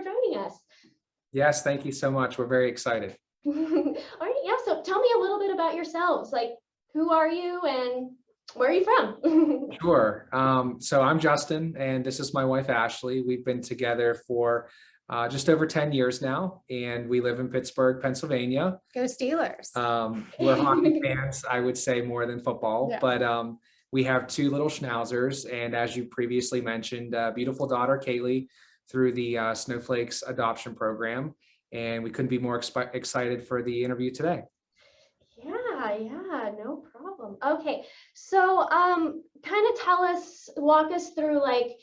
joining us. Yes, thank you so much. We're very excited. All right, yeah, so tell me a little bit about yourselves. Like, who are you and where are you from? Sure. So I'm Justin, and this is my wife, Ashley. We've been together for just over 10 years now, and we live in Pittsburgh, Pennsylvania. Go Steelers. We're hockey fans, I would say, more than football, Yeah. but we have two little schnauzers, and as you previously mentioned, beautiful daughter, Kaylee, through the Snowflakes Adoption Program, and we couldn't be more excited for the interview today. Yeah, no problem. Okay, so kind of walk us through like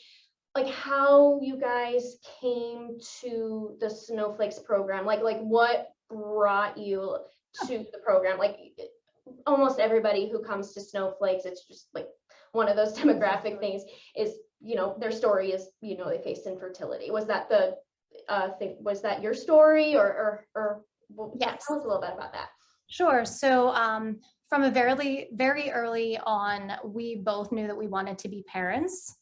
how you guys came to the Snowflakes program. Like what brought you to the program? Like almost everybody who comes to Snowflakes, it's just like one of those demographic things is, you know, their story is, you know, they faced infertility. Was that the thing? Was that your story or Yes. Tell us a little bit about that. Sure. So from a very early on, we both knew that we wanted to be parents.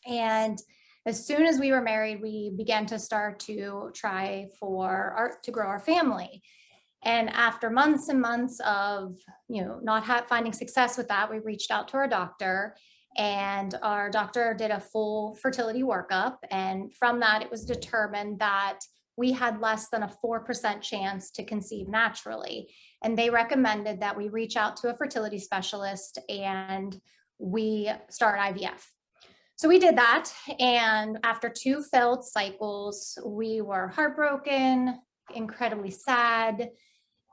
And as soon as we were married, we began to start to try to grow our family. And after months and months of, you know, not finding success with that, we reached out to our doctor, and our doctor did a full fertility workup. And from that, it was determined that we had less than a 4% chance to conceive naturally. And they recommended that we reach out to a fertility specialist and we start IVF. So we did that. And after 2 failed cycles, we were heartbroken, incredibly sad.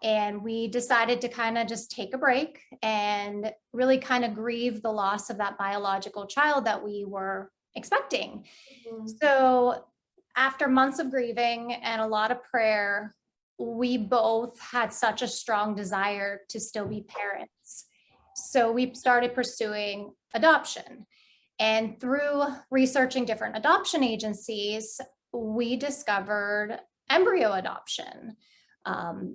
And we decided to kind of just take a break and really kind of grieve the loss of that biological child that we were expecting. Mm-hmm. So after months of grieving and a lot of prayer, we both had such a strong desire to still be parents. So we started pursuing adoption. And through researching different adoption agencies, we discovered embryo adoption.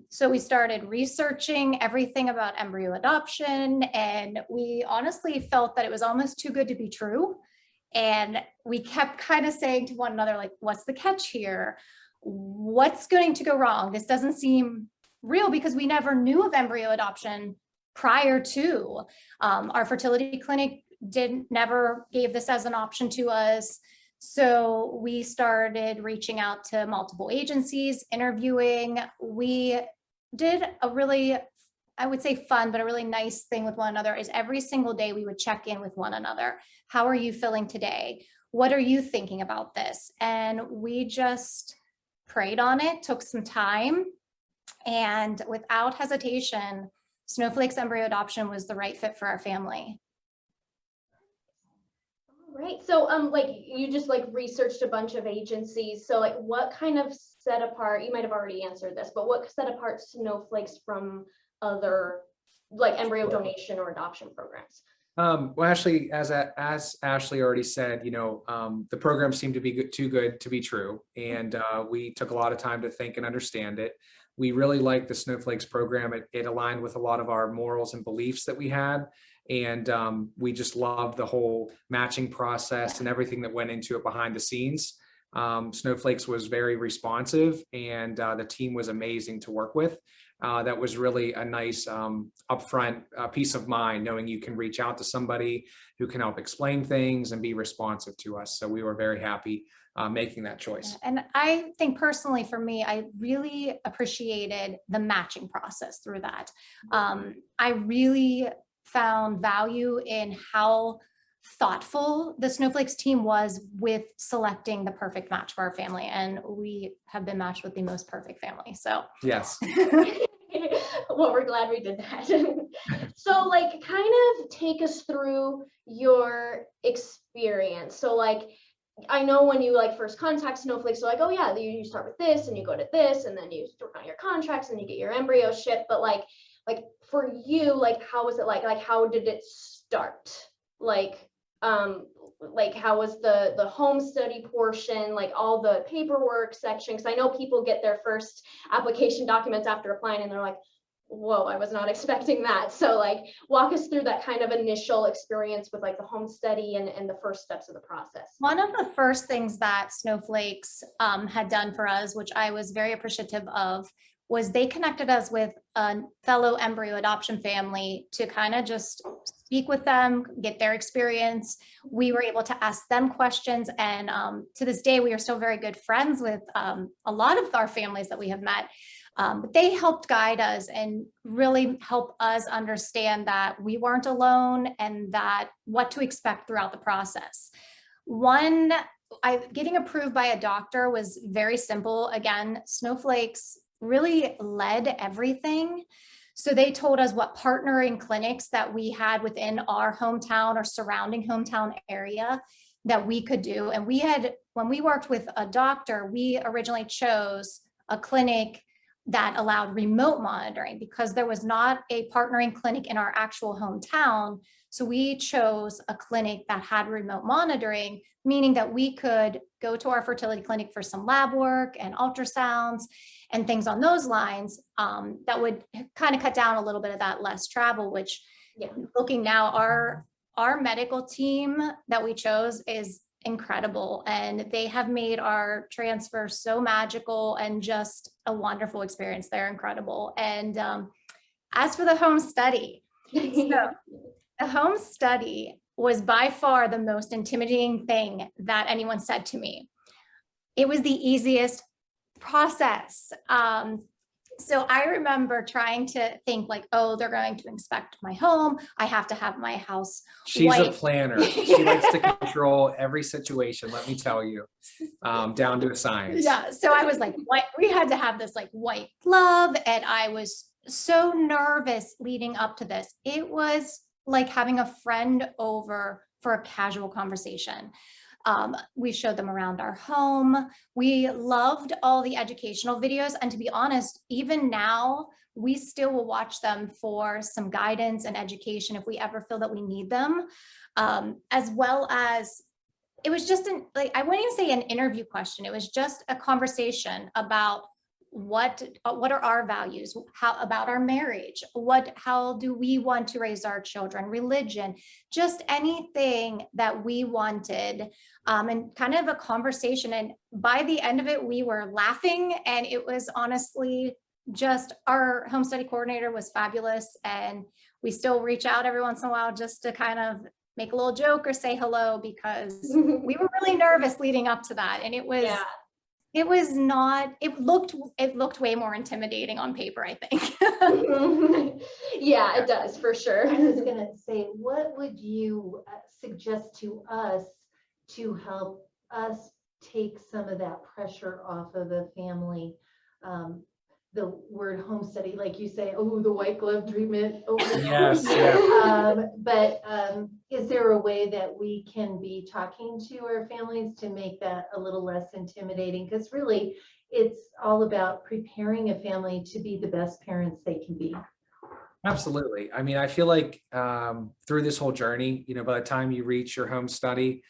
So we started researching everything about embryo adoption, and we honestly felt that it was almost too good to be true. And we kept kind of saying to one another, like, what's the catch here? What's going to go wrong? This doesn't seem real, because we never knew of embryo adoption prior to. Our fertility clinic never gave this as an option to us. So we started reaching out to multiple agencies, interviewing. We did a really, I would say fun, but a really nice thing with one another is every single day we would check in with one another. How are you feeling today? What are you thinking about this? And we just prayed on it, took some time, and without hesitation, Snowflakes Embryo Adoption was the right fit for our family. Right. So like you just like researched a bunch of agencies. So like what kind of set apart, you might have already answered this, but what set apart Snowflakes from other like embryo donation or adoption programs? Well, Ashley, as Ashley already said, you know, the program seemed to be too good to be true. And we took a lot of time to think and understand it. We really liked the Snowflakes program. It aligned with a lot of our morals and beliefs that we had. And we just loved the whole matching process and everything that went into it behind the scenes. Snowflakes was very responsive, and the team was amazing to work with. That was really a nice upfront peace of mind, knowing you can reach out to somebody who can help explain things and be responsive to us. So we were very happy making that choice. And I think personally for me, I really appreciated the matching process through that. I really found value in how thoughtful the Snowflakes team was with selecting the perfect match for our family. And we have been matched with the most perfect family. So yes. Well, we're glad we did that. So like kind of take us through your experience. So like, I know when you like first contact Snowflakes, so like, oh yeah, you start with this and you go to this and then you work on your contracts and you get your embryo shipped. But like for you, like, how was it like how did it start? Like how was the home study portion, like all the paperwork section? Because I know people get their first application documents after applying and they're like, whoa, I was not expecting that. So like walk us through that kind of initial experience with like the home study and the first steps of the process. One of the first things that Snowflakes had done for us, which I was very appreciative of, was they connected us with a fellow embryo adoption family to kind of just speak with them, get their experience. We were able to ask them questions. And to this day, we are still very good friends with a lot of our families that we have met. But they helped guide us and really help us understand that we weren't alone and that what to expect throughout the process. Getting approved by a doctor was very simple. Again, Snowflakes really led everything. So they told us what partnering clinics that we had within our hometown or surrounding hometown area that we could do. And when we worked with a doctor, we originally chose a clinic that allowed remote monitoring because there was not a partnering clinic in our actual hometown. So we chose a clinic that had remote monitoring, meaning that we could go to our fertility clinic for some lab work and ultrasounds and things on those lines that would kind of cut down a little bit of that less travel, which looking now, our medical team that we chose is incredible, and they have made our transfer so magical and just a wonderful experience. They're incredible. And as for the home study, so the home study was by far the most intimidating thing that anyone said to me. It was the easiest process. So I remember trying to think like, oh, they're going to inspect my home. I have to have my house She's white. a planner. She likes to control every situation, let me tell you, down to a science. Yeah. So I was like, what? We had to have this like white glove. And I was so nervous leading up to this. It was like having a friend over for a casual conversation. We showed them around our home. We loved all the educational videos. And to be honest, even now, we still will watch them for some guidance and education if we ever feel that we need them. As well as, it was just I wouldn't even say an interview question. It was just a conversation about what are our values, how about our marriage, how do we want to raise our children, religion, just anything that we wanted, and kind of a conversation. And by the end of it, we were laughing, and it was honestly just, our home study coordinator was fabulous, and we still reach out every once in a while just to kind of make a little joke or say hello, because we were really nervous leading up to that. And it was it looked way more intimidating on paper, I think. Yeah, it does for sure. I was gonna say, what would you suggest to us to help us take some of that pressure off of a family? The word home study, like you say, oh, the white glove treatment. Oh, Yes. But is there a way that we can be talking to our families to make that a little less intimidating? Because really, it's all about preparing a family to be the best parents they can be. Absolutely. I mean, I feel like through this whole journey, by the time you reach your home study,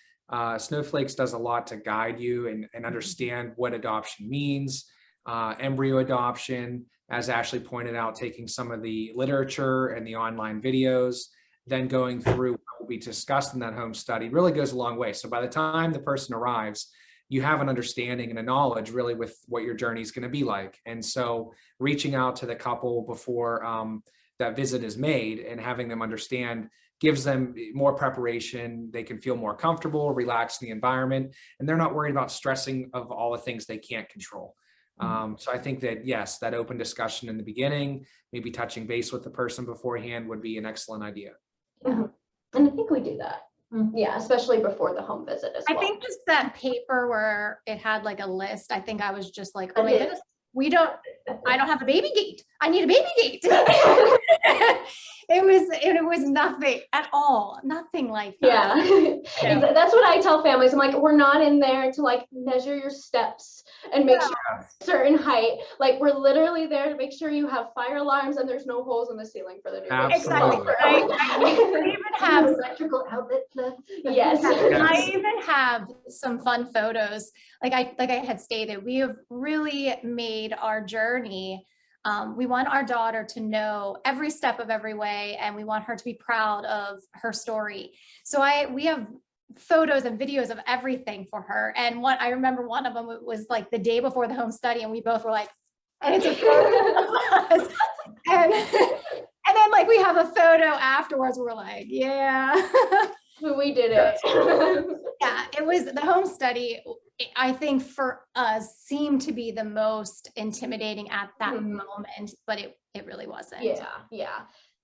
Snowflakes does a lot to guide you and understand what adoption means. Embryo adoption, as Ashley pointed out, taking some of the literature and the online videos, then going through what will be discussed in that home study really goes a long way. So by the time the person arrives, you have an understanding and a knowledge really with what your journey is going to be like. And so reaching out to the couple before that visit is made and having them understand gives them more preparation. They can feel more comfortable, relaxed in the environment, and they're not worried about stressing of all the things they can't control. So I think that, yes, that open discussion in the beginning, maybe touching base with the person beforehand would be an excellent idea. And I think we do that. Yeah, especially before the home visit as well. I think just that paper where it had like a list, I think I was just like, oh my goodness, I don't have a baby gate. I need a baby gate. It was nothing at all. Nothing like that. Yeah. That's what I tell families. I'm like, we're not in there to like measure your steps and make sure you're a certain height. Like, we're literally there to make sure you have fire alarms and there's no holes in the ceiling for the new baby. Exactly. I even have electrical outlet plugs. Yes. I even have some fun photos. Like I had stated, we have really made our journey We want our daughter to know every step of every way, and we want her to be proud of her story. So we have photos and videos of everything for her. And I remember one of them was like the day before the home study, and we both were like, and it's a photo of us. And then like we have a photo afterwards, we're like, yeah. We did it. Yeah, it was the home study, I think for us seemed to be the most intimidating at that moment, but it really wasn't.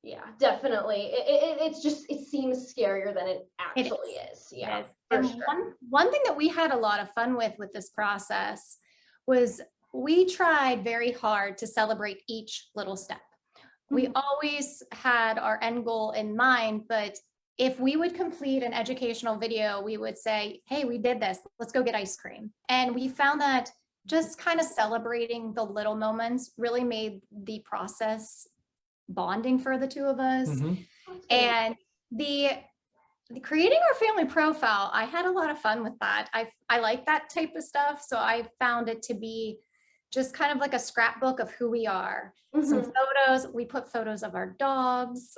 Yeah, definitely. It's just, it seems scarier than it actually is. Yeah, for And sure. one thing that we had a lot of fun with this process was we tried very hard to celebrate each little step. We always had our end goal in mind, but if we would complete an educational video, we would say, hey, we did this, let's go get ice cream. And we found that just kind of celebrating the little moments really made the process bonding for the two of us. And the creating our family profile, I had a lot of fun with that. I like that type of stuff. So I found it to be just kind of like a scrapbook of who we are. Some photos, we put photos of our dogs,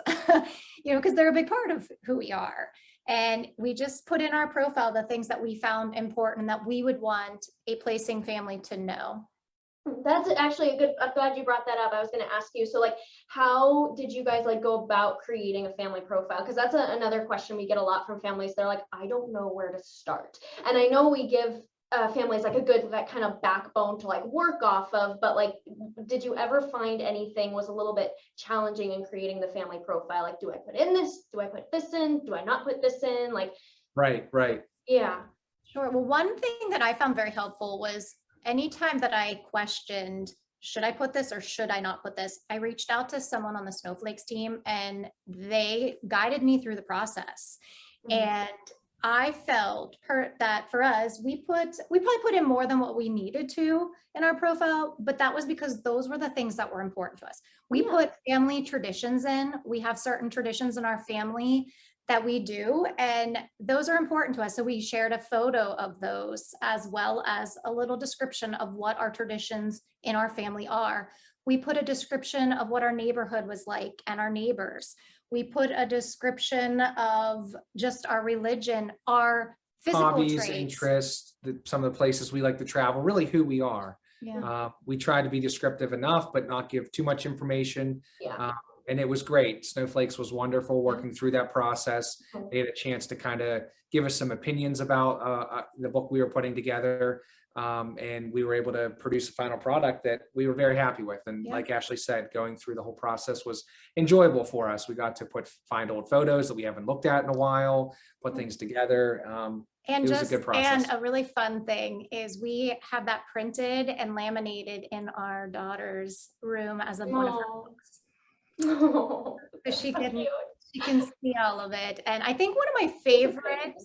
because they're a big part of who we are. And we just put in our profile the things that we found important that we would want a placing family to know. That's actually a good, I'm glad you brought that up. I was going to ask you, so like, how did you guys like go about creating a family profile? Because that's another question we get a lot from families. They're like, I don't know where to start. And I know we give families like a good, that kind of backbone to like work off of, but like, did you ever find anything was a little bit challenging in creating the family profile? Like, do I put in this? Do I put this in? Do I not put this in? Like, Right. yeah. Sure. Well, one thing that I found very helpful was anytime that I questioned, should I put this or should I not put this? I reached out to someone on the Snowflakes team and they guided me through the process. And I felt that for us, we probably put in more than what we needed to in our profile, but that was because those were the things that were important to us. We put family traditions in. We have certain traditions in our family that we do, and those are important to us. So we shared a photo of those as well as a little description of what our traditions in our family are. We put a description of what our neighborhood was like and our neighbors. We put a description of just our religion, our physical hobbies, traits, interests, some of the places we like to travel, really who we are. We try to be descriptive enough, but not give too much information. And it was great. Snowflakes was wonderful working through that process. They had a chance to kind of give us some opinions about the book we were putting together. And we were able to produce a final product that we were very happy with. And like Ashley said, going through the whole process was enjoyable for us. We got to find old photos that we haven't looked at in a while, put things together. And it was a good process. And a really fun thing is we have that printed and laminated in our daughter's room as one of her books. So she can see all of it. And I think one of my favorite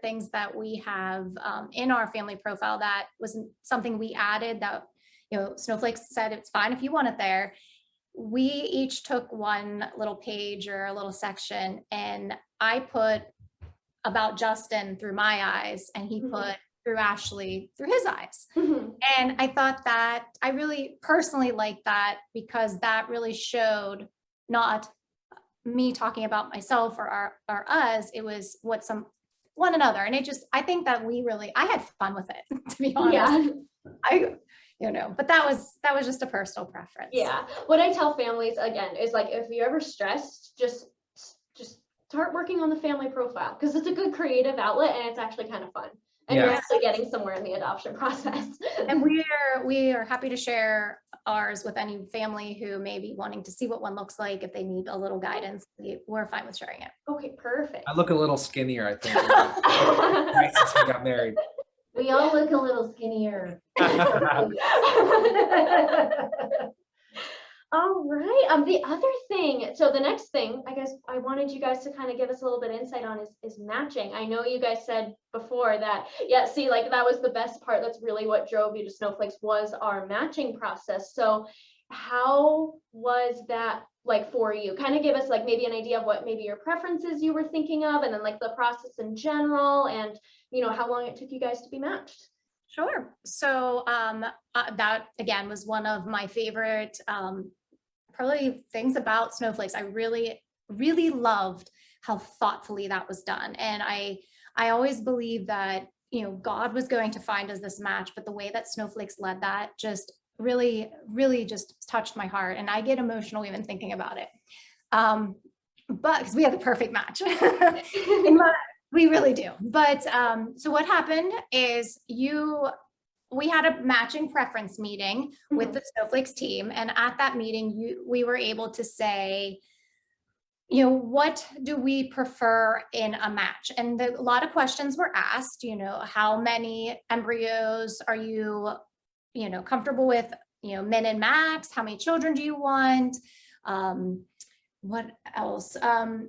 things that we have in our family profile that was something we added that, Snowflakes said it's fine if you want it there. We each took one little page or a little section, and I put about Justin through my eyes, and he put through Ashley through his eyes. And I thought that I really personally liked that because that really showed not me talking about myself or us, it was one another. And I think that I had fun with it, to be honest. But that was just a personal preference. Yeah. What I tell families again is like, if you're ever stressed, just start working on the family profile, because it's a good creative outlet and it's actually kind of fun. And you're actually getting somewhere in the adoption process. And we are happy to share ours with any family who may be wanting to see what one looks like. If they need a little guidance, we're fine with sharing it. Okay, perfect. I look a little skinnier, I think, right since we got married. We all look a little skinnier. All right. The other thing, so the next thing, I guess I wanted you guys to kind of give us a little bit of insight on is matching. I know you guys said before that, that was the best part. That's really what drove you to Snowflakes, was our matching process. So how was that like for you? Kind of give us like maybe an idea of what maybe your preferences you were thinking of, and then like the process in general, and how long it took you guys to be matched. Sure. So that again was one of my favorite probably things about Snowflakes. I really, really loved how thoughtfully that was done. And I always believed that, you know, God was going to find us this match, but the way that Snowflakes led that just really, really just touched my heart. And I get emotional even thinking about it. But because we had the perfect match. We really do. But so what happened is we had a matching preference meeting with the Snowflakes team. And at that meeting, we were able to say, you know, what do we prefer in a match? And a lot of questions were asked, you know, how many embryos are you, you know, comfortable with, you know, min and max? How many children do you want? What else?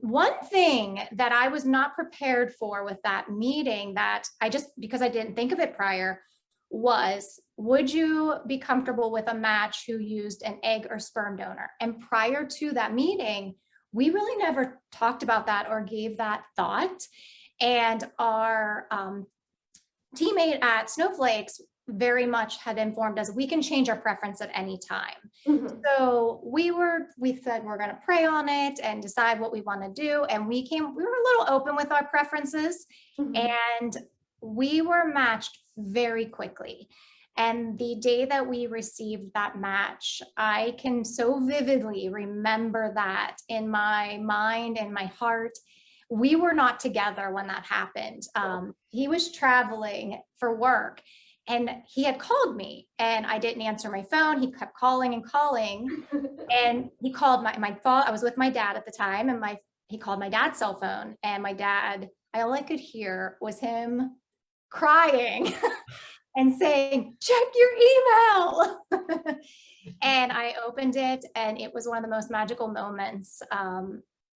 One thing that I was not prepared for with that meeting that because I didn't think of it prior was, would you be comfortable with a match who used an egg or sperm donor? And prior to that meeting, we really never talked about that or gave that thought. And our teammate at Snowflakes very much had informed us we can change our preference at any time. So we said we're going to pray on it and decide what we want to do. And we were a little open with our preferences, and we were matched very quickly. And the day that we received that match, I can so vividly remember that in my mind and my heart. We were not together when that happened. He was traveling for work. And he had called me and I didn't answer my phone. He kept calling and calling. And he called my phone. I was with my dad at the time, and he called my dad's cell phone. And my dad, all I could hear was him crying and saying, check your email. And I opened it, and it was one of the most magical moments.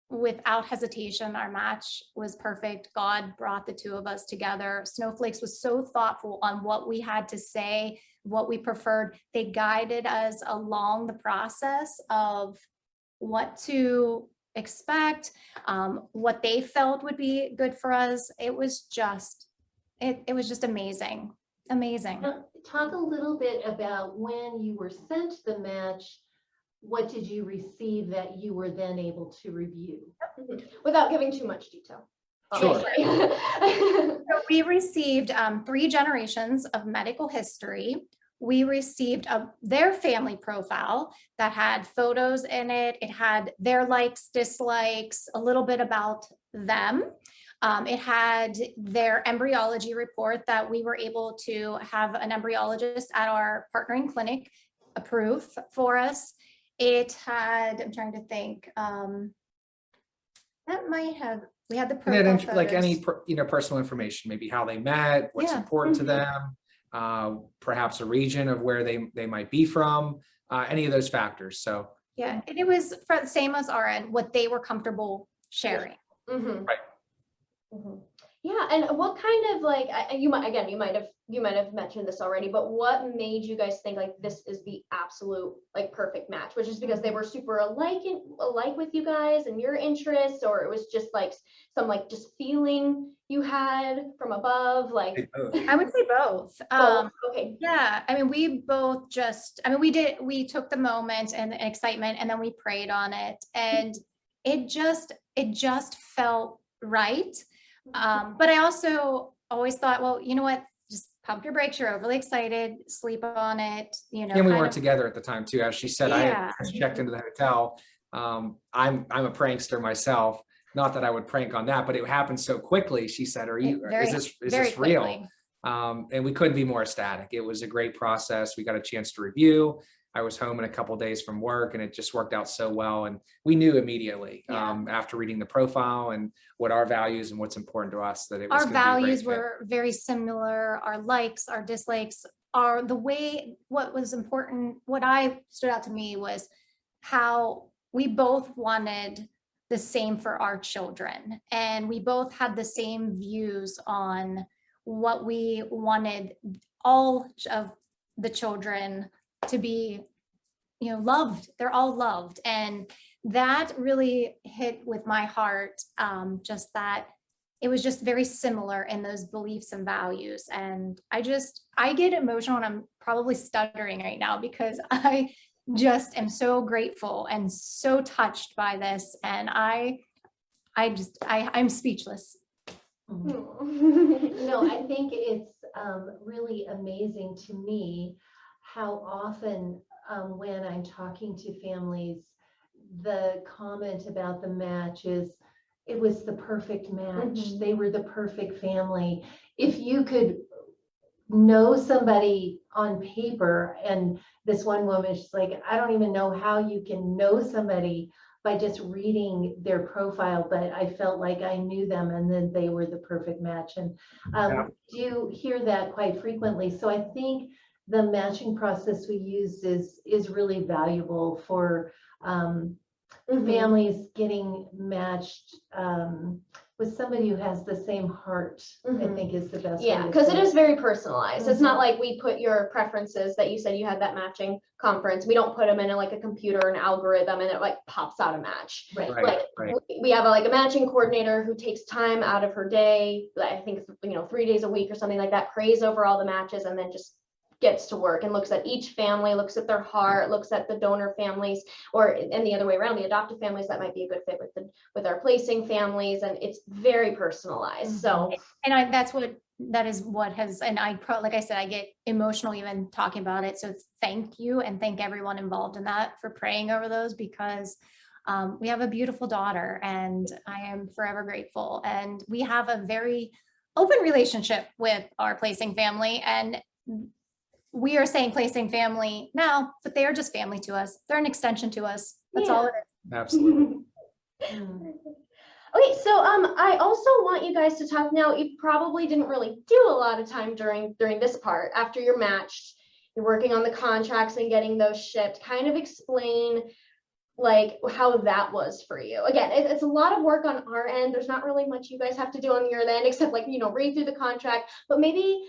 Without hesitation, our match was perfect. God brought the two of us together. Snowflakes was so thoughtful on what we had to say, what we preferred. They guided us along the process of what to expect, what they felt would be good for us. It was just amazing. Amazing. Talk a little bit about when you were sent the match. What did you receive that you were then able to review? Without giving too much detail. Sure. So we received 3 generations of medical history. We received their family profile that had photos in it. It had their likes, dislikes, a little bit about them. It had their embryology report that we were able to have an embryologist at our partnering clinic approve for us. It had, I'm trying to think, we had the profile And then photos. like any, personal information, maybe how they met, what's important to them, perhaps a region of where they might be from, any of those factors. So yeah, and it was for the same as RN, what they were comfortable sharing. Right. Yeah, and what kind of like you might have mentioned this already, but what made you guys think like this is the absolute like perfect match? Which is because they were super alike with you guys and your interests, or it was just like some like just feeling you had from above? Like I would say both. Okay. Yeah, I mean, we took the moment and the excitement, and then we prayed on it, and it just felt right. But I also always thought, well, you know what, just pump your brakes. You're overly excited, sleep on it, and we weren't together at the time too. As she said, I had just checked into the hotel. I'm a prankster myself. Not that I would prank on that, but it happened so quickly. She said, is this real? And we couldn't be more ecstatic. It was a great process. We got a chance to review. I was home in a couple of days from work, and it just worked out so well. And we knew immediately after reading the profile and what our values and what's important to us, that it was our values were very similar. Our likes, our dislikes, what was important, what stood out to me was how we both wanted the same for our children. And we both had the same views on what we wanted all of the children to be, loved. They're all loved. And that really hit with my heart, just that it was just very similar in those beliefs and values. And I get emotional, and I'm probably stuttering right now because I just am so grateful and so touched by this. And I'm speechless. No, I think it's really amazing to me how often when I'm talking to families, the comment about the match is, it was the perfect match. They were the perfect family. If you could know somebody on paper, and this one woman, she's like, I don't even know how you can know somebody by just reading their profile, but I felt like I knew them, and then they were the perfect match. And do hear that quite frequently. So I think the matching process we used is really valuable for families getting matched with somebody who has the same heart. I think is the best way Yeah, to because say it is very personalized. It's not like we put your preferences that you said you had that matching conference. We don't put them in like a computer, an algorithm, and it like pops out a match. Right. Right, Like we have a matching coordinator who takes time out of her day. I think it's 3 days a week or something like that. Prays over all the matches and then just gets to work and looks at each family, looks at their heart, looks at the donor families, and the other way around, the adoptive families that might be a good fit with our placing families, and it's very personalized. So, and that is what has, and like I said, I get emotional even talking about it. So thank you, and thank everyone involved in that for praying over those, because we have a beautiful daughter, and I am forever grateful. And we have a very open relationship with our placing family, and we are saying placing family now, but they are just family to us. They're an extension to us. That's all it is. Absolutely. Okay, so I also want you guys to talk now. You probably didn't really do a lot of time during this part. After you're matched, you're working on the contracts and getting those shipped. Kind of explain like how that was for you. Again, it's a lot of work on our end. There's not really much you guys have to do on your end except read through the contract. But maybe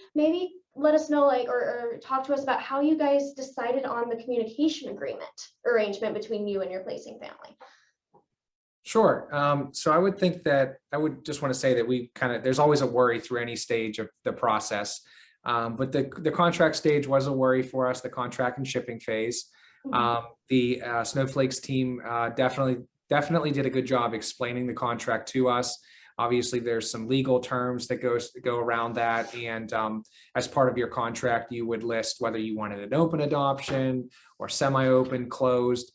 let us know or talk to us about how you guys decided on the communication agreement arrangement between you and your placing family. Sure. So I would think that I would just want to say that there's always a worry through any stage of the process. But the contract stage was a worry for us, the contract and shipping phase. The Snowflakes team definitely did a good job explaining the contract to us. Obviously, there's some legal terms that go around that. And as part of your contract, you would list whether you wanted an open adoption or semi-open, closed.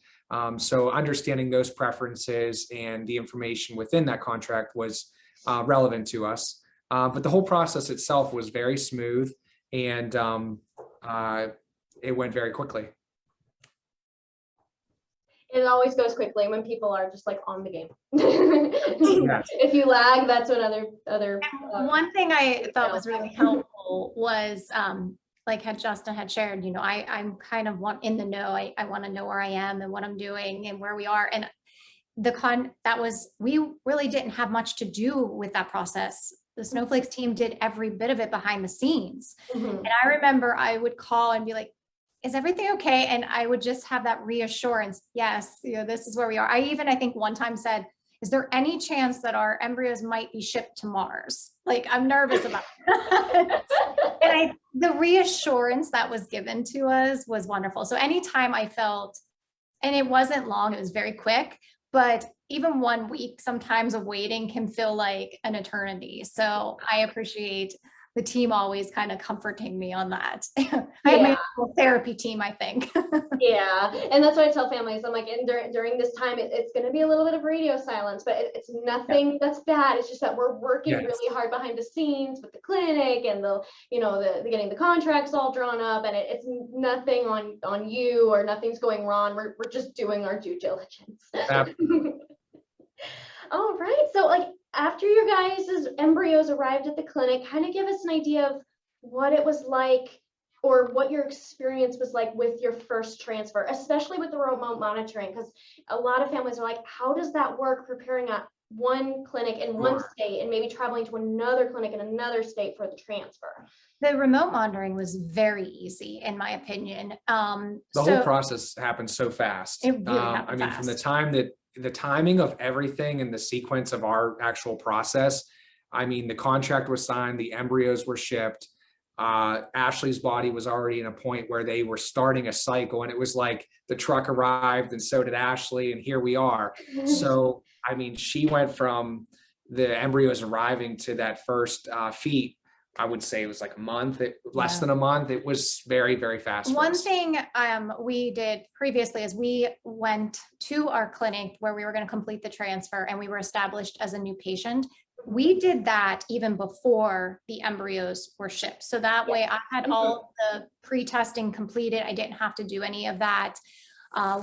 So understanding those preferences and the information within that contract was relevant to us. But the whole process itself was very smooth, and it went very quickly. It always goes quickly when people are just on the game. Yes. If you lag, that's when other one thing I thought was really helpful was like Justin had shared, I'm kind of in the know. I want to know where I am and what I'm doing and where we are. And we really didn't have much to do with that process. The Snowflakes team did every bit of it behind the scenes. And I remember I would call and be like, is everything okay? And I would just have that reassurance. Yes, this is where we are. I think one time said, is there any chance that our embryos might be shipped to Mars? Like, I'm nervous about it. And the reassurance that was given to us was wonderful. So anytime I felt, and it wasn't long, it was very quick, but even 1 week sometimes of waiting can feel like an eternity. So I appreciate the team always kind of comforting me on that. I have my own therapy team, I think. Yeah, and that's what I tell families. I'm like, and during this time, it's going to be a little bit of radio silence, but it's nothing that's bad. It's just that we're working really hard behind the scenes with the clinic and the getting the contracts all drawn up, and it's nothing on you or nothing's going wrong. We're just doing our due diligence. All right, so after your guys' embryos arrived at the clinic, kind of give us an idea of what it was like or what your experience was like with your first transfer, especially with the remote monitoring, because a lot of families are like, how does that work preparing at one clinic in one state and maybe traveling to another clinic in another state for the transfer? The remote monitoring was very easy, in my opinion. The whole process happened so fast. It really happened from the time that the timing of everything and the sequence of our actual process I mean, the contract was signed, the embryos were shipped. Ashley's body was already in a point where they were starting a cycle, and it was like the truck arrived and so did Ashley, and here we are. So, I mean, she went from the embryos arriving to that first feet. I would say it was like a month, less than a month. It was very, very fast. For One us. thing we did previously is we went to our clinic where we were going to complete the transfer and we were established as a new patient. We did that even before the embryos were shipped. So that way I had all the pre-testing completed. I didn't have to do any of that.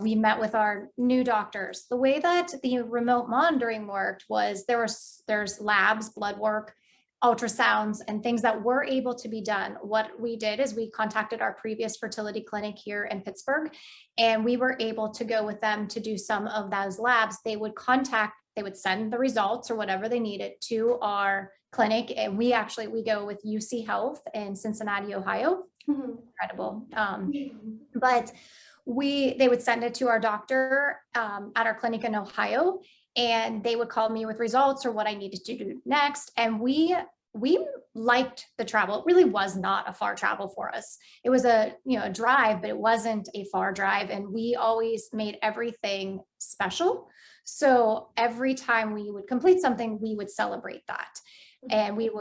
We met with our new doctors. The way that the remote monitoring worked was there's labs, blood work, ultrasounds, and things that were able to be done. What we did is we contacted our previous fertility clinic here in Pittsburgh, and we were able to go with them to do some of those labs. They would send the results or whatever they needed to our clinic. And we go with UC Health in Cincinnati, Ohio. Incredible. But they would send it to our doctor at our clinic in Ohio, and they would call me with results or what I needed to do next. And we liked the travel. It really was not a far travel for us. It was a drive, but it wasn't a far drive. And we always made everything special. So every time we would complete something, we would celebrate that. And we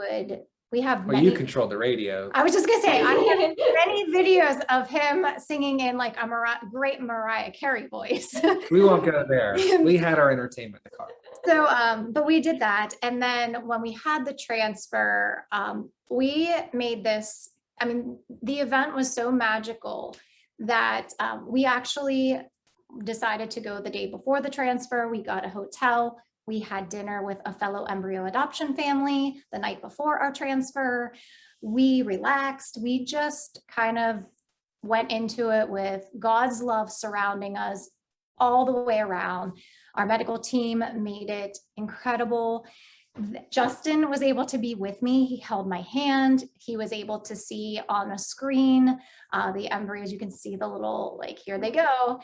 have Well, you controlled the radio. I was just gonna say, I have many videos of him singing in like a great Mariah Carey voice. We won't go there. We had our entertainment in the car. So, but we did that. And then when we had the transfer, we made this, I mean, the event was so magical that we actually decided to go the day before the transfer. We got a hotel. We had dinner with a fellow embryo adoption family the night before our transfer. We relaxed. We just kind of went into it with God's love surrounding us all the way around. Our medical team made it incredible. Justin was able to be with me. He held my hand. He was able to see on a screen the embryos. You can see the little, like, here they go.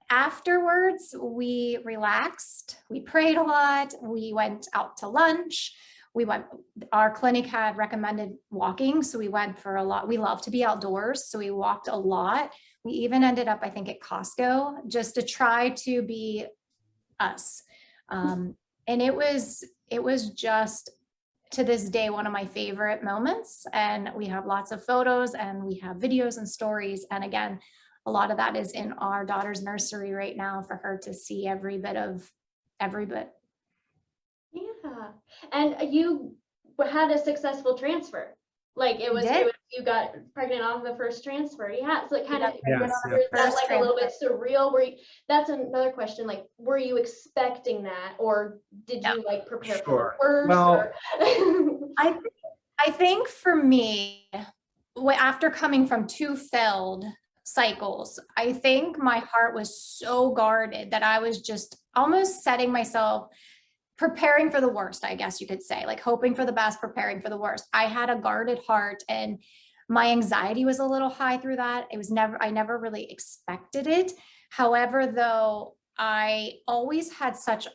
Afterwards, we relaxed, we prayed a lot, we went out to lunch, our clinic had recommended walking, so we went for a lot. We love to be outdoors, so we walked a lot. We even ended up, I think, at Costco just to try to be us. And it was just, to this day, one of my favorite moments. And we have lots of photos and we have videos and stories. And again, a lot of that is in our daughter's nursery right now for her to see every bit. Yeah. And you had a successful transfer. Like it was you got pregnant off the first transfer. Yeah. So it kind of, that's like a little bit surreal. That's another question. Like, were you expecting that, or did you like prepare for it first? Well, I think for me, after coming from 2 failed cycles, I think my heart was so guarded that I was just almost setting myself, preparing for the worst, I guess you could say, like hoping for the best, preparing for the worst. I had a guarded heart and my anxiety was a little high through that. I never really expected it. However, though, I always had such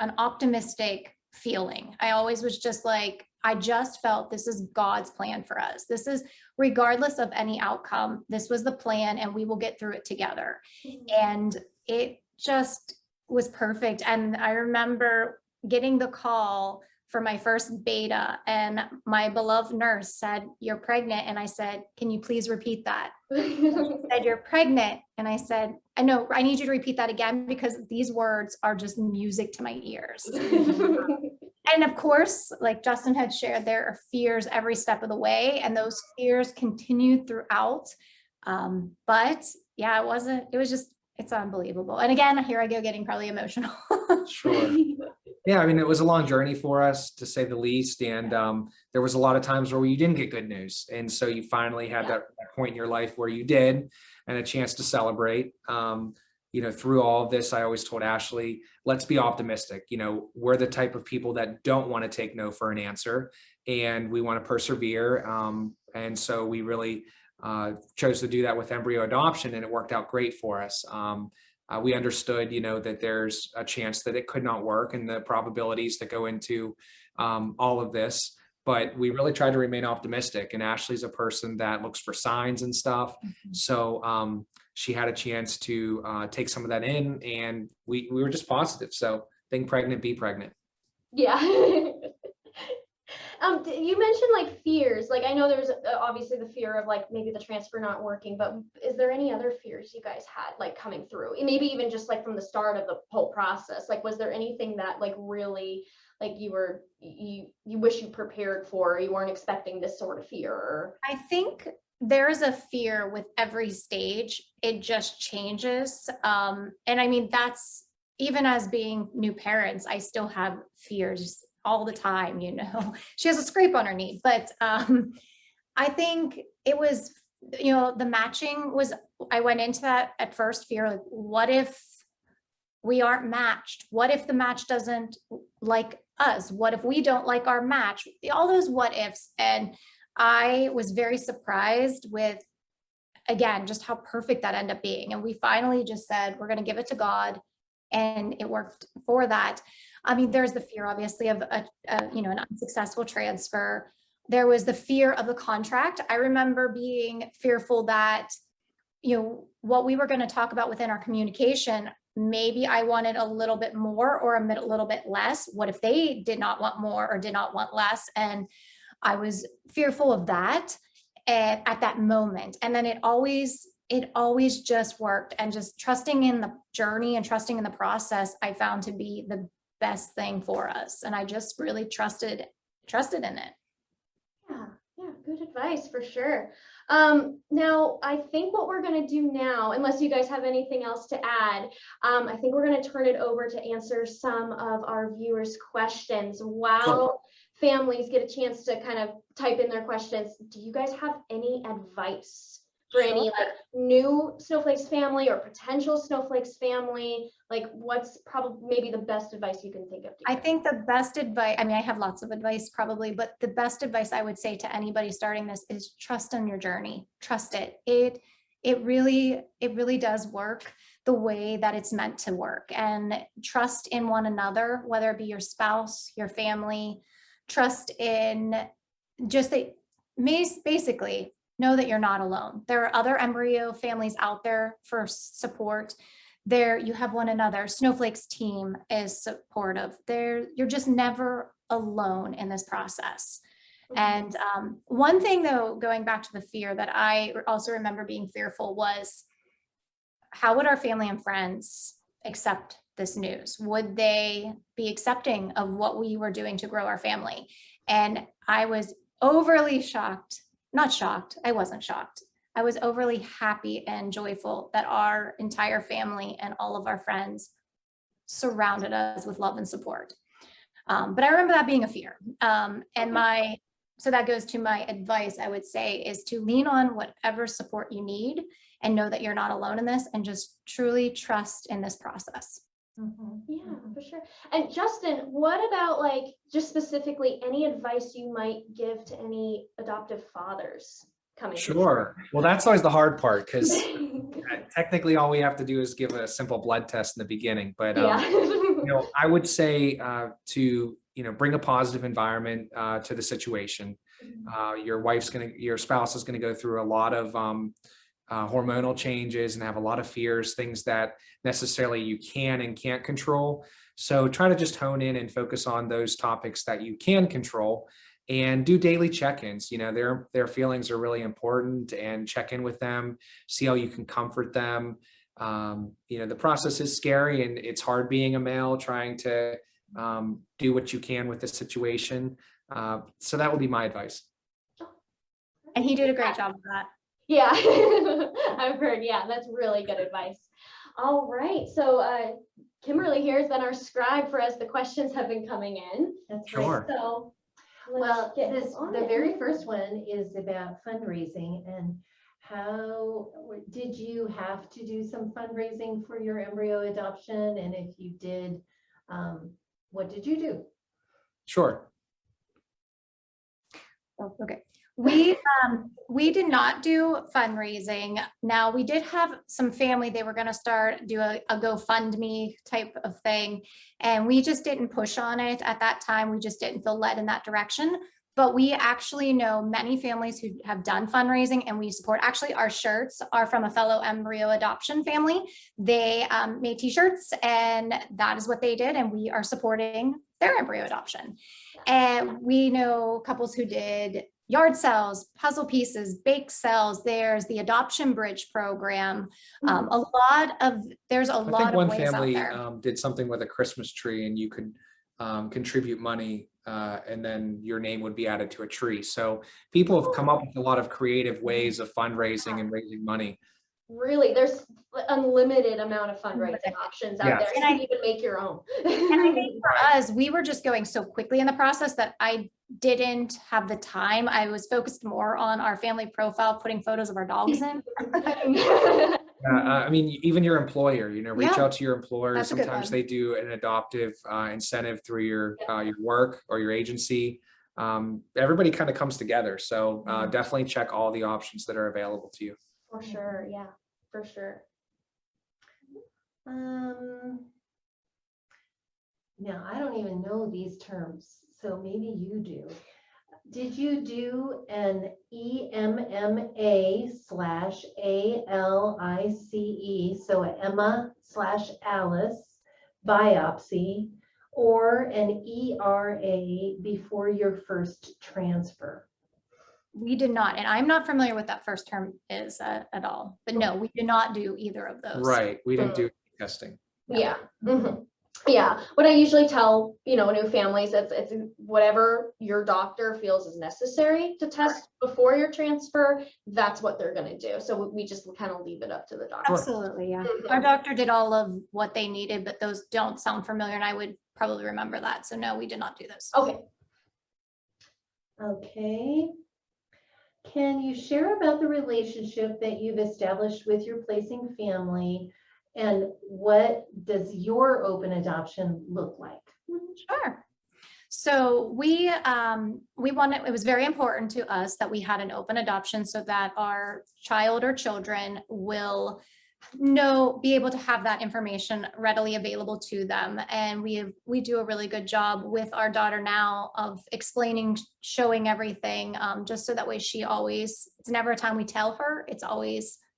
an optimistic feeling. I always was just like, I just felt this is God's plan for us. This is, regardless of any outcome, this was the plan and we will get through it together. And it just was perfect. And I remember getting the call for my first beta and my beloved nurse said, "You're pregnant." And I said, "Can you please repeat that?" She said, "You're pregnant." And I said, "I know, I need you to repeat that again because these words are just music to my ears." And of course, like Justin had shared, there are fears every step of the way, and those fears continued throughout. But yeah, it's unbelievable. And again, here I go getting probably emotional. Sure. Yeah, I mean, it was a long journey for us, to say the least. And there was a lot of times where you didn't get good news. And so you finally had that point in your life where you did, and a chance to celebrate. Through all of this, I always told Ashley, let's be optimistic. We're the type of people that don't want to take no for an answer, and we want to persevere. And so we really chose to do that with embryo adoption, and it worked out great for us. We understood, that there's a chance that it could not work and the probabilities that go into all of this. But we really tried to remain optimistic. And Ashley's a person that looks for signs and stuff. So she had a chance to take some of that in, and we were just positive. So think pregnant, be pregnant. Yeah. You mentioned like fears. Like I know there's obviously the fear of like maybe the transfer not working, but is there any other fears you guys had like coming through? And maybe even just like from the start of the whole process. Like was there anything that like really like you wish you prepared for, or you weren't expecting this sort of fear? Or... I think there's a fear with every stage. It just changes. And I mean, that's even as being new parents, I still have fears all the time, she has a scrape on her knee, but I think it was, the matching was, I went into that at first fear, like, what if we aren't matched? What if the match doesn't like us? What if we don't like our match? All those what ifs. And I was very surprised with, again, just how perfect that ended up being. And we finally just said, we're going to give it to God. And it worked for that. I mean, there's the fear, obviously, of an unsuccessful transfer. There was the fear of the contract. I remember being fearful that, what we were going to talk about within our communication, maybe I wanted a little bit more or a little bit less. What if they did not want more or did not want less? And I was fearful of that at that moment. And then it always just worked, and just trusting in the journey and trusting in the process, I found to be the best thing for us. And I just really trusted in it. Yeah, good advice for sure. Now I think what we're going to do now, unless you guys have anything else to add, I think we're going to turn it over to answer some of our viewers' questions while families get a chance to kind of type in their questions. Do you guys have any advice for any like new Snowflakes family or potential Snowflakes family? Like what's probably maybe the best advice you can think of? I think the best advice, I mean, I have lots of advice probably, but the best advice I would say to anybody starting this is trust in your journey. Trust it. It really does work the way that it's meant to work, and trust in one another, whether it be your spouse, your family. Trust in just that, basically know that you're not alone. There are other embryo families out there for support. There you have one another. Snowflake's team is supportive. You're just never alone in this process. And one thing though, going back to the fear that I also remember being fearful was, how would our family and friends accept this news? Would they be accepting of what we were doing to grow our family? And I was overly shocked. Not shocked. I wasn't shocked. I was overly happy and joyful that our entire family and all of our friends surrounded us with love and support. But I remember that being a fear. So that goes to my advice, I would say, is to lean on whatever support you need and know that you're not alone in this, and just truly trust in this process. Yeah, for sure. And Justin, what about like just specifically any advice you might give to any adoptive fathers coming? Sure. Well, that's always the hard part, because technically all we have to do is give a simple blood test in the beginning. But I would say to bring a positive environment to the situation. Your spouse is gonna go through a lot of hormonal changes and have a lot of fears, things that necessarily you can and can't control. So try to just hone in and focus on those topics that you can control, and do daily check-ins. Their feelings are really important, and check in with them, see how you can comfort them. The process is scary, and it's hard being a male trying to do what you can with the situation. So that would be my advice. And he did a great job of that. Yeah, I've heard. Yeah, that's really good advice. All right. So Kimberly here has been our scribe for as the questions have been coming in. That's Sure. right. So The very first one is about fundraising, and how did you have to do some fundraising for your embryo adoption? And if you did, what did you do? Sure. Oh, okay. We did not do fundraising. Now, we did have some family, they were going to do a GoFundMe type of thing, and we just didn't push on it at that time. We just didn't feel led in that direction. But we actually know many families who have done fundraising, and we support. Actually, our shirts are from a fellow embryo adoption family. They made t-shirts, and that is what they did, and we are supporting their embryo adoption. And we know couples who did yard sales, puzzle pieces, bake sales. There's the Adoption Bridge program. There's a I lot think of one ways out family there. did something with a Christmas tree, and you could contribute money, and then your name would be added to a tree. So people have come up with a lot of creative ways of fundraising and raising money. Really, there's unlimited amount of fundraising options out there. Yes. You can even make your own. And I think for us, we were just going so quickly in the process that I didn't have the time. I was focused more on our family profile, putting photos of our dogs in. I mean, even your employer, reach Yeah. out to your employer. That's a good Sometimes one. they do an adoptive incentive through your work or your agency. Everybody kind of comes together. So definitely check all the options that are available to you. For sure, yeah, for sure. Now, I don't even know these terms, so maybe you do. Did you do an EMMA/ALICE, so a Emma/Alice biopsy, or an ERA before your first transfer? We did not, and I'm not familiar what that first term is at all, but no, we did not do either of those. Right. We didn't do testing. Yeah. Yeah. What I usually tell, new families, it's whatever your doctor feels is necessary to test before your transfer, that's what they're going to do. So we just kind of leave it up to the doctor. Absolutely, yeah. Our doctor did all of what they needed, but those don't sound familiar, and I would probably remember that. So no, we did not do those. Okay. Okay. Can you share about the relationship that you've established with your placing family, and what does your open adoption look like? Sure. So we wanted, it was very important to us that we had an open adoption so that our child or children will be able to have that information readily available to them. And we do a really good job with our daughter now of explaining, showing everything, just so that way it's never a time we tell her,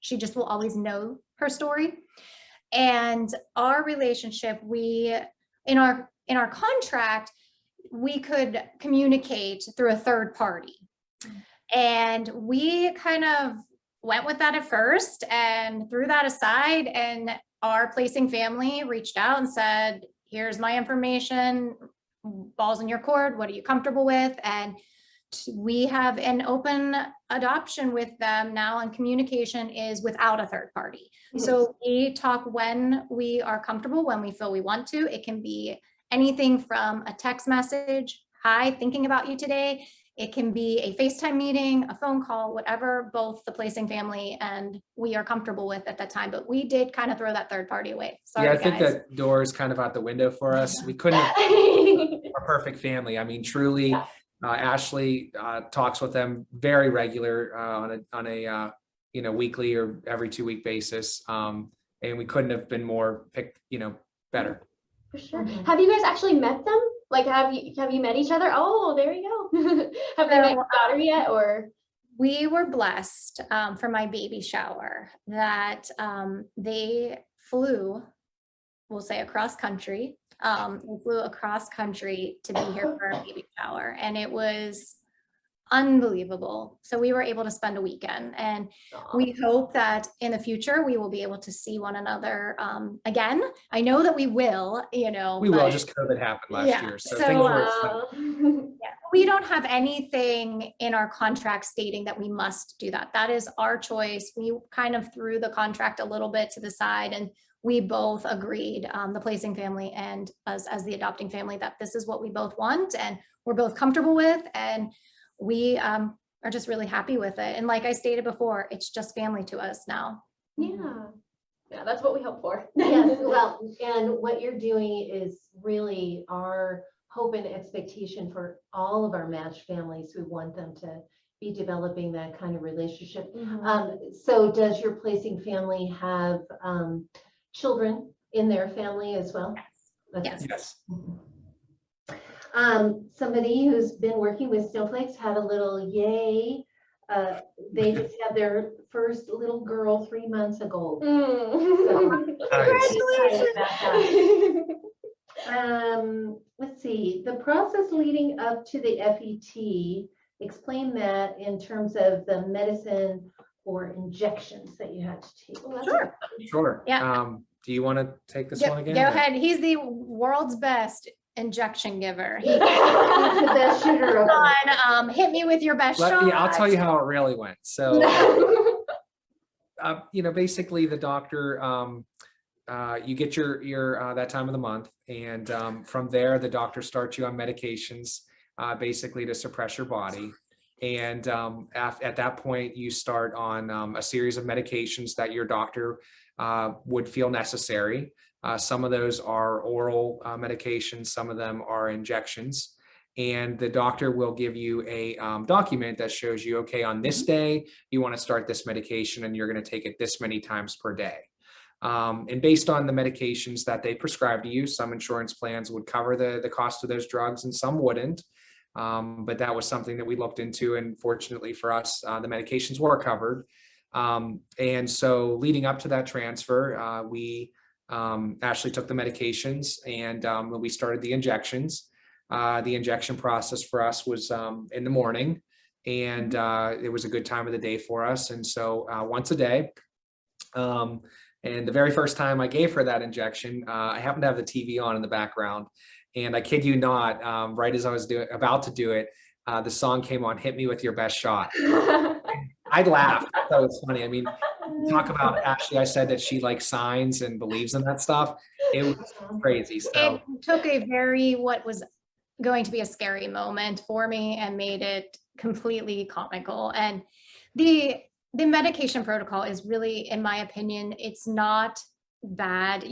she just will always know her story. And our relationship, in our contract, we could communicate through a third party. And we kind of went with that at first and threw that aside, and our placing family reached out and said, here's my information, balls in your court, what are you comfortable with? And we have an open adoption with them now, and communication is without a third party. So we talk when we are comfortable, when we feel we want to. It can be anything from a text message, hi, thinking about you today. It can be a FaceTime meeting, a phone call, whatever both the placing family and we are comfortable with at that time. But we did kind of throw that third party away. Sorry, I guys. think that door is kind of out the window for us. We couldn't have a perfect family. I mean, truly, Ashley talks with them very regular on a weekly or every 2-week basis. And we couldn't have been more better. For sure. Have you guys actually met them? Like, have you met each other? Oh, there you go. Have they met your daughter yet, or? We were blessed for my baby shower that they flew, we'll say across country. We flew across country to be here for our baby shower, and it was unbelievable. So we were able to spend a weekend, and we hope that in the future we will be able to see one another again. I know that we will, we will, just COVID happened last year. So things were we don't have anything in our contract stating that we must do that. That is our choice. We kind of threw the contract a little bit to the side, and we both agreed, the placing family and us as the adopting family, that this is what we both want and we're both comfortable with, and we are just really happy with it. And like I stated before, it's just family to us now. Yeah, that's what we hope for. Yes, well, and what you're doing is really our hope and expectation for all of our match families. We want them to be developing that kind of relationship. Mhm. So does your placing family have children in their family as well? Okay. Yes. Yes. Somebody who's been working with Snowflakes had a little yay. They just had their first little girl 3 months ago. Mm. Nice. Excited about that. Let's see, the process leading up to the FET, explain that in terms of the medicine or injections that you had to take. Well, that's Sure. Sure. Yeah. Do you want to take this Go, one again? go or- ahead. He's the world's best injection giver. He He's the best shooter of them. on, hit me with your best shot. Yeah, I'll tell you how it really went. So, basically the doctor, you get your that time of the month, and from there the doctor starts you on medications, basically to suppress your body. And at that point, you start on a series of medications that your doctor would feel necessary. Some of those are oral medications, some of them are injections. And the doctor will give you a document that shows you, okay, on this day, you want to start this medication and you're going to take it this many times per day. And based on the medications that they prescribe to you, some insurance plans would cover the cost of those drugs and some wouldn't. But that was something that we looked into, and fortunately for us, the medications were covered. And so leading up to that transfer, we actually took the medications, and we started the injections. The injection process for us was in the morning, and it was a good time of the day for us. And so once a day. And the very first time I gave her that injection, I happened to have the TV on in the background. And I kid you not, right as I was about to do it, the song came on, "Hit Me With Your Best Shot." I laughed. So it's funny. I mean, talk about Ashley. I said that she likes signs and believes in that stuff. It was crazy. So It took what was going to be a scary moment for me and made it completely comical. And the medication protocol is really, in my opinion, it's not bad.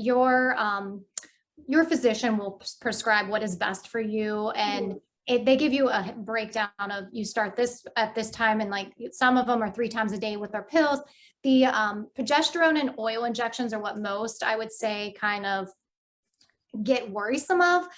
Your physician will prescribe what is best for you, and they give you a breakdown of, you start this at this time, and like some of them are 3 times a day with their pills. The progesterone and oil injections are what most, I would say, kind of get worrisome of.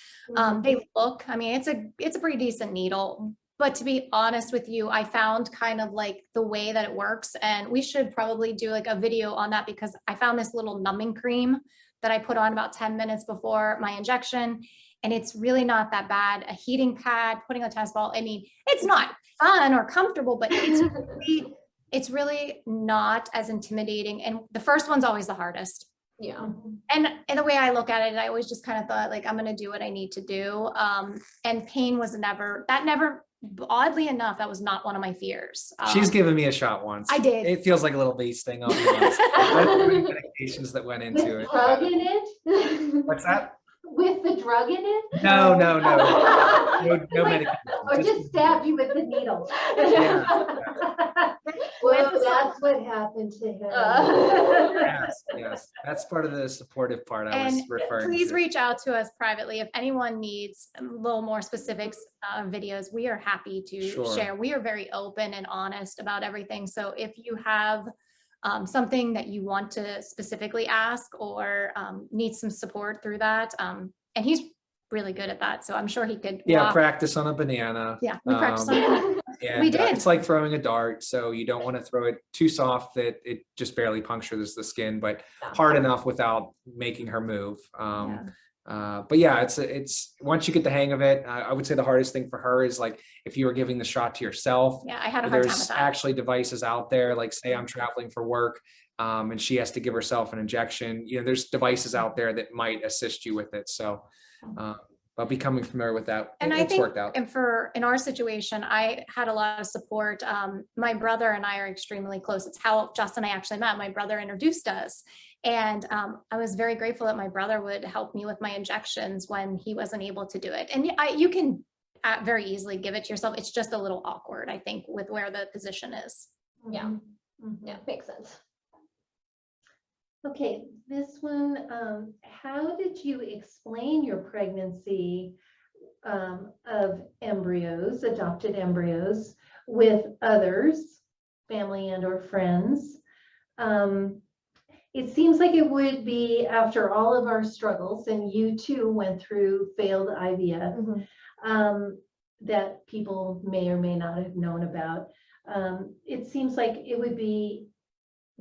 They look, I mean, it's a pretty decent needle, but to be honest with you, I found kind of like the way that it works, and we should probably do like a video on that, because I found this little numbing cream that I put on about 10 minutes before my injection, and it's really not that bad. A heating pad, putting a tennis ball, I mean, it's not fun or comfortable, but it's really not as intimidating. And the first one's always the hardest. Yeah. And the way I look at it, I always just kind of thought, like, I'm going to do what I need to do. And pain was never, oddly enough, that was not one of my fears. she's given me a shot once. I did. It feels like a little bee sting. I'll be honest. There's medications that went into With it. drug in it? What's that? With the drug in it? No. No Like, medication. or just stabbed you with the needle. Well, that's what happened to him. Yes. That's part of the supportive part I was And referring please to. reach out to us privately if anyone needs a little more specifics videos. We are happy to Sure. share. We are very open and honest about everything. So if you have something that you want to specifically ask, or need some support through that, and he's really good at that, so I'm sure he could. Practice on a banana. Yeah, we practiced on And, We did. It's like throwing a dart, so you don't want to throw it too soft that it just barely punctures the skin, but hard enough without making her move. But yeah, it's once you get the hang of it, I would say the hardest thing for her is like if you were giving the shot to yourself. Yeah, I had a hard time with There's that. actually devices out there, like say I'm traveling for work, and she has to give herself an injection. There's devices out there that might assist you with it. So, but becoming familiar with that, And I it's think, worked out. and in our situation, I had a lot of support. My brother and I are extremely close. It's how Justin and I actually met. My brother introduced us. And I was very grateful that my brother would help me with my injections when he wasn't able to do it. And you can very easily give it to yourself. It's just a little awkward, I think, with where the position is. Yeah. Yeah, makes sense. Okay, this one, how did you explain your pregnancy of embryos, adopted embryos, with others, family and or friends. It seems like it would be after all of our struggles, and you too went through failed IVF, that people may or may not have known about. It seems like it would be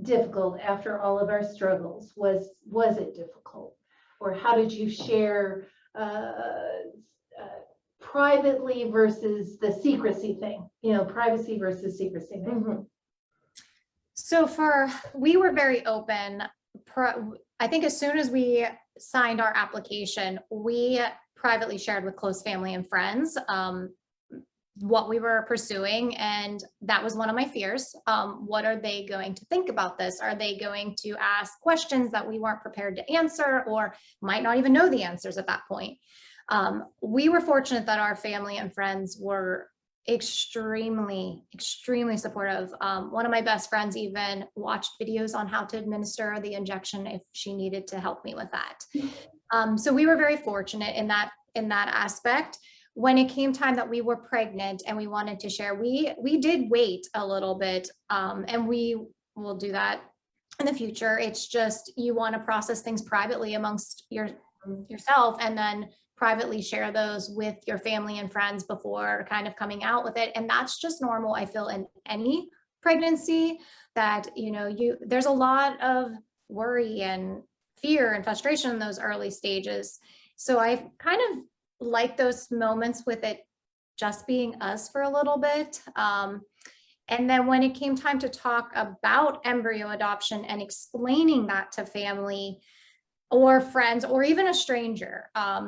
difficult after all of our struggles. Was it difficult? Or how did you share privately versus the secrecy thing, privacy versus secrecy thing? So we were very open. I think as soon as we signed our application, we privately shared with close family and friends what we were pursuing. And that was one of my fears. What are they going to think about this? Are they going to ask questions that we weren't prepared to answer or might not even know the answers at that point? We were fortunate that our family and friends were extremely supportive. One of my best friends even watched videos on how to administer the injection if she needed to help me with that. So we were very fortunate in that aspect. When it came time that we were pregnant and we wanted to share, we did wait a little bit, and we will do that in the future. It's just you want to process things privately amongst yourself and then privately share those with your family and friends before kind of coming out with it. And that's just normal, I feel, in any pregnancy, that there's a lot of worry and fear and frustration in those early stages. So I kind of like those moments with it just being us for a little bit. And then when it came time to talk about embryo adoption and explaining that to family or friends or even a stranger, a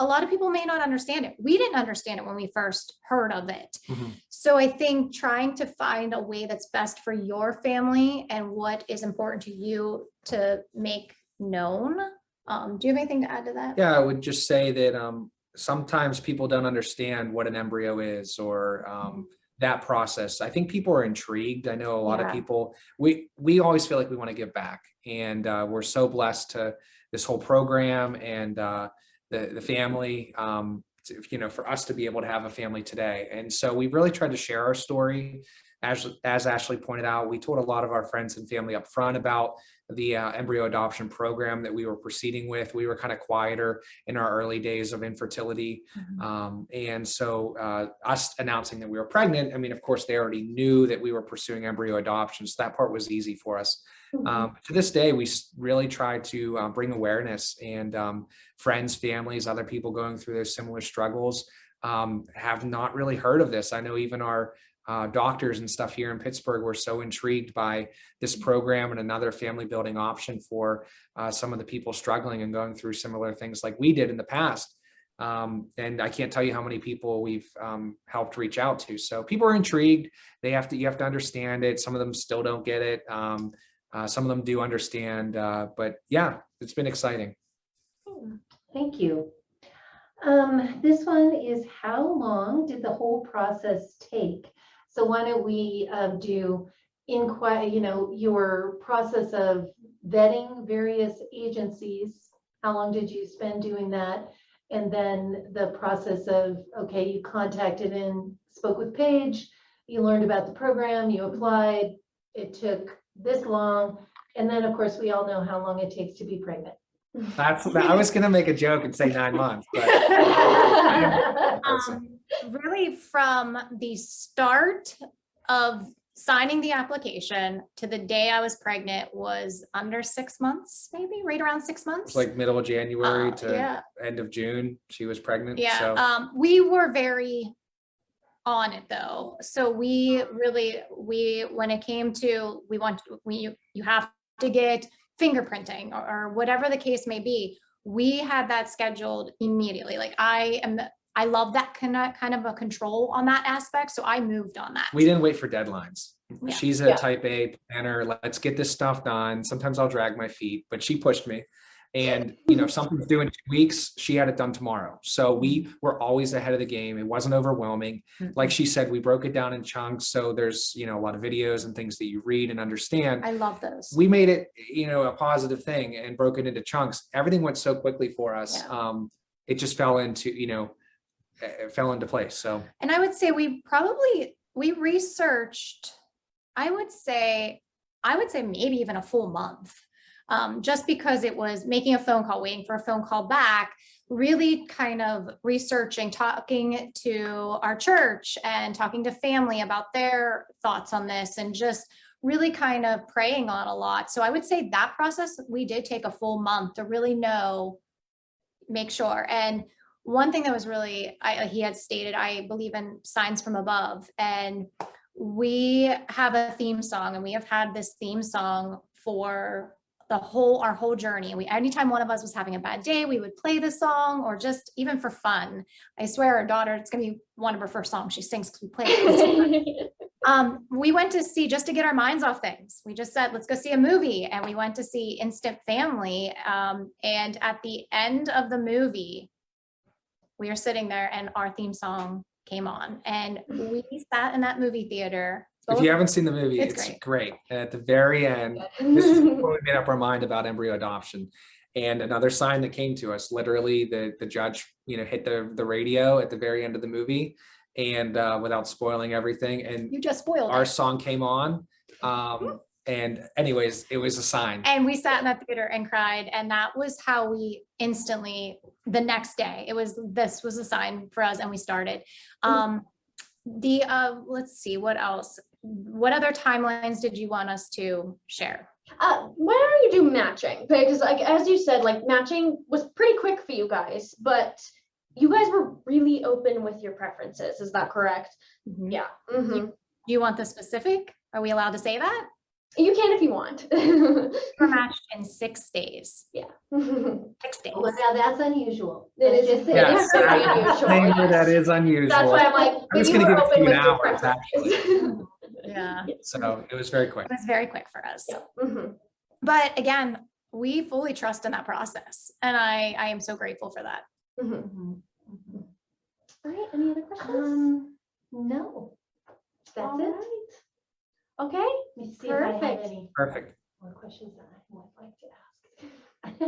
lot of people may not understand it. We didn't understand it when we first heard of it. So I think trying to find a way that's best for your family and what is important to you to make known. Do you have anything to add to that? Yeah, I would just say that sometimes people don't understand what an embryo is or that process. I think people are intrigued. I know a lot of people, we always feel like we want to give back, and we're so blessed to this whole program and the family, for us to be able to have a family today. And so we really tried to share our story. As Ashley pointed out, we told a lot of our friends and family up front about the embryo adoption program that we were proceeding with. We were kind of quieter in our early days of infertility. And so us announcing that we were pregnant, I mean, of course, they already knew that we were pursuing embryo adoption. So that part was easy for us. To this day, we really try to bring awareness, and friends, families, other people going through those similar struggles have not really heard of this. I know even our doctors and stuff here in Pittsburgh were so intrigued by this program and another family building option for some of the people struggling and going through similar things like we did in the past. And I can't tell you how many people we've helped reach out to. So people are intrigued. You have to understand it. Some of them still don't get it. Some of them do understand, but yeah, it's been exciting. Thank you. This one is, how long did the whole process take? So why don't we do your process of vetting various agencies? How long did you spend doing that? And then the process of, okay, you contacted and spoke with Paige, you learned about the program, you applied, it took this long. And then of course, we all know how long it takes to be pregnant. I was going to make a joke and say 9 months, but really from the start of signing the application to the day I was pregnant was under 6 months, maybe right around 6 months. It's like middle of January to end of June, she was pregnant. Yeah. So. We were very on it though. So we when it came to, you have to get fingerprinting or whatever the case may be, we had that scheduled immediately. Like I love that kind of a control on that aspect. So I moved on that. We didn't wait for deadlines. Yeah. She's a type A planner. Let's get this stuff done. Sometimes I'll drag my feet, but she pushed me. And if something's due in 2 weeks, she had it done tomorrow. So we were always ahead of the game. It wasn't overwhelming. Like she said, we broke it down in chunks. So there's, a lot of videos and things that you read and understand. I love those. We made it, a positive thing and broke it into chunks. Everything went so quickly for us. Yeah. It just fell into, it fell into place. So And I would say we researched, I would say maybe even a full month. Just because it was making a phone call, waiting for a phone call back, really kind of researching, talking to our church and talking to family about their thoughts on this, and just really kind of praying on a lot. So I would say that process, we did take a full month to really make sure. And one thing that was really, he had stated, I believe in signs from above, and we have a theme song, and we have had this theme song for our whole journey. And anytime one of us was having a bad day, we would play the song, or just even for fun. I swear our daughter, it's gonna be one of her first songs she sings because we play it. We went to see, just to get our minds off things, we just said, let's go see a movie. And we went to see Instant Family. And at the end of the movie, we were sitting there and our theme song came on, and we sat in that movie theater. if you haven't seen the movie, It's it's great. And at the very end, this is before we made up our mind about embryo adoption. And another sign that came to us, literally the judge, hit the radio at the very end of the movie, and without spoiling everything. And You just spoiled our it. song came on. And anyways, it was a sign. And we sat in that theater and cried. And that was how we instantly, the next day, this was a sign for us, and we started. Let's see, what else? What other timelines did you want us to share? Why don't you do matching? Because like, as you said, like matching was pretty quick for you guys, but you guys were really open with your preferences. Is that correct? Mhm. Yeah. Do you want the specific? Are we allowed to say that? You can if you want. We're matched in 6 days. Yeah. 6 days. Well, now that's unusual. It Let's is- just say it that. is very unusual, That yes. is unusual. That's why I'm like, I'm but just you gonna were give it open to you with an your hour, preferences. Yeah, it So it was very quick. was very quick for us. Yeah. Mhm. But again, we fully trust in that process. And I am so grateful for that. Mhm. Mhm, mhm. All right. Any other questions? No, that's All it. right. Okay. Let me see if I have Perfect. any Perfect. more questions that I would like to ask.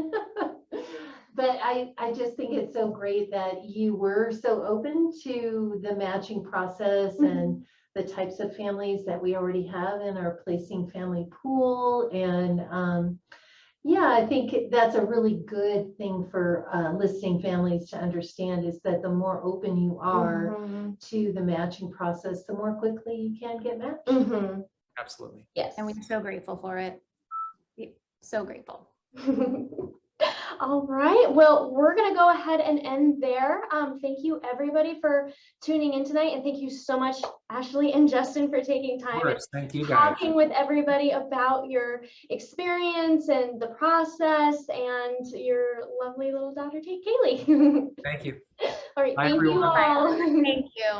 But I just think it's so great that you were so open to the matching process and the types of families that we already have in our placing family pool. And yeah, I think that's a really good thing for listing families to understand, is that the more open you are Mhm. to the matching process, the more quickly you can get matched. Mhm. Absolutely. Yes. And we're so grateful for it. So grateful. All right. Well, we're going to go ahead and end there. Thank you, everybody, for tuning in tonight. And thank you so much, Ashley and Justin, for taking Of time and course. Thank you guys. talking with everybody about your experience and the process and your lovely little daughter, Kaylee. Thank you. All right. Bye, Thank you everyone. all. Thank you.